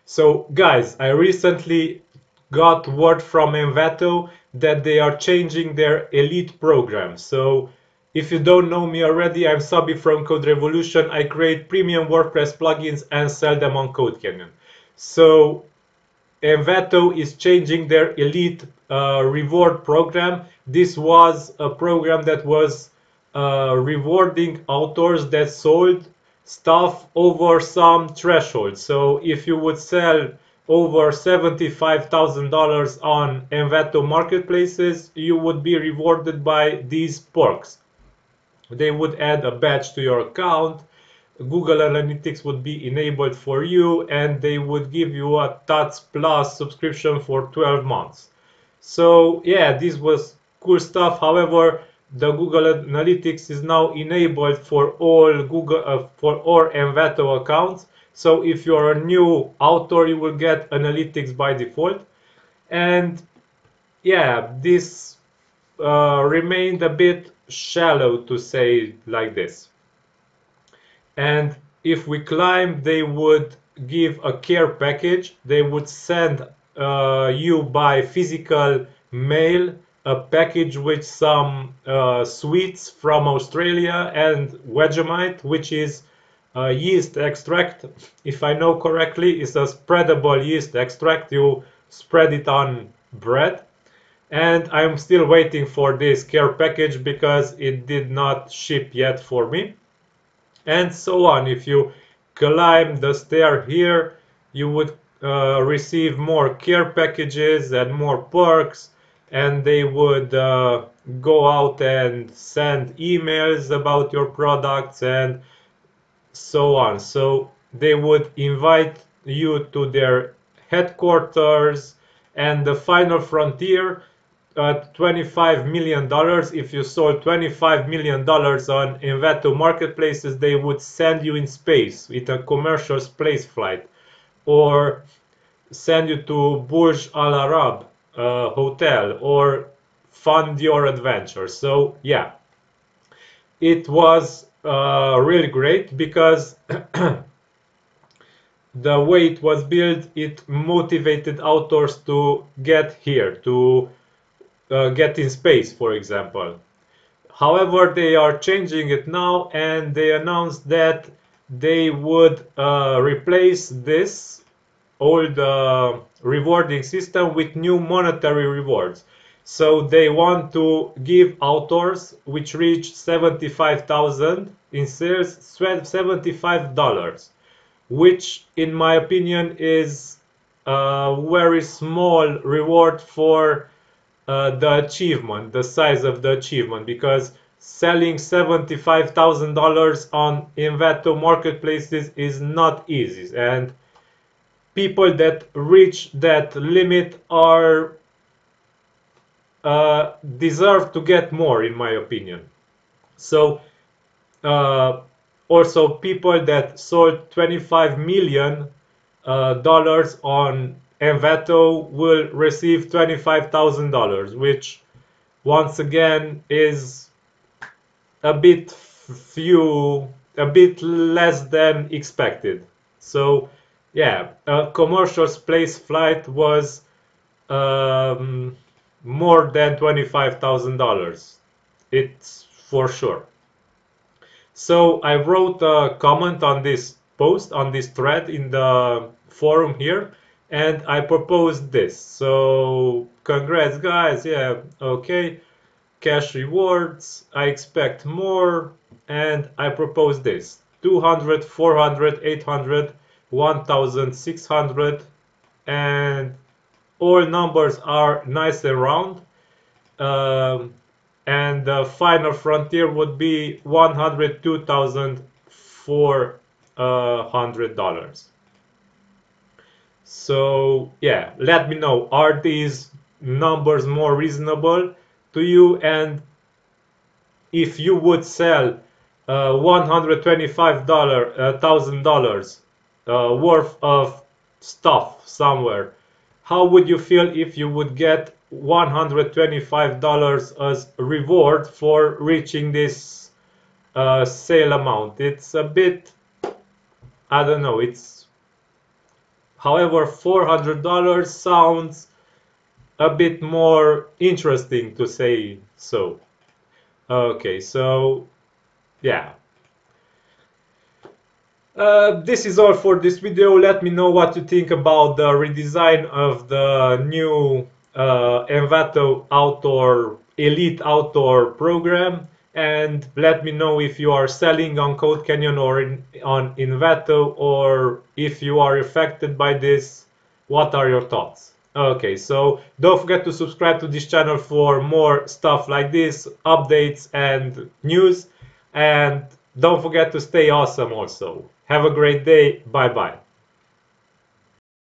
So guys, I recently got word from Envato that they are changing their elite program. So if you don't know me already, I'm Szabi from CodeRevolution. I create premium WordPress plugins and sell them on CodeCanyon. So Envato is changing their elite reward program. This was a program that was rewarding authors that sold stuff over some threshold. So if you would sell over $75,000 on Envato marketplaces, you would be rewarded by these perks. They would add a badge to your account. Google Analytics would be enabled for you, and they would give you a TATS Plus subscription for 12 months. So yeah, this was cool stuff. However, the Google Analytics is now enabled for all for all Envato accounts. So if you're a new author, you will get Analytics by default. And yeah, this remained a bit shallow, to say like this. And if we climb, they would give a care package. They would send you by physical mail a package with some sweets from Australia and Vegemite, which is yeast extract. If I know correctly, it's a spreadable yeast extract. You spread it on bread. And I'm still waiting for this care package because it did not ship yet for me. And so on. If you climb the stair here, you would receive more care packages and more perks, and they would go out and send emails about your products and so on. So they would invite you to their headquarters, and the final frontier at $25 million. If you sold $25 million on Envato marketplaces, they would send you in space with a commercial space flight, or send you to Burj Al Arab hotel, or fund your adventure. So yeah, it was really great because the way it was built, it motivated authors to get here, to get in space, for example. However, they are changing it now, and they announced that they would replace this old rewarding system with new monetary rewards. So they want to give authors which reach 75,000 in sales $75, which in my opinion is a very small reward for the achievement, the size of the achievement, because selling $75,000 on Envato marketplaces is not easy, and people that reach that limit are deserve to get more, in my opinion. So uh, also people that sold $25 million dollars on Envato will receive $25,000, which once again is a bit a bit less than expected. So yeah, a commercial space flight was um, more than $25,000. It's for sure. So I wrote a comment on this post, on this thread in the forum here, and I proposed this. So congrats guys, yeah, okay. Cash rewards, I expect more, and I propose this. 200, 400, 800, 1600, and all numbers are nice and round. Um, and the final frontier would be $102,400. So yeah, let me know, are these numbers more reasonable to you? And if you would sell $125,000 worth of stuff somewhere, how would you feel if you would get $125 as reward for reaching this sale amount? It's a bit, I don't know, it's However, $400 sounds a bit more interesting, to say so. Okay, so yeah. This is all for this video. Let me know what you think about the redesign of the new Envato Elite Outdoor program, and let me know if you are selling on Code Canyon or on Envato, or if you are affected by this. What are your thoughts? Okay, so don't forget to subscribe to this channel for more stuff like this, updates and news. And don't forget to stay awesome also. Have a great day. Bye bye.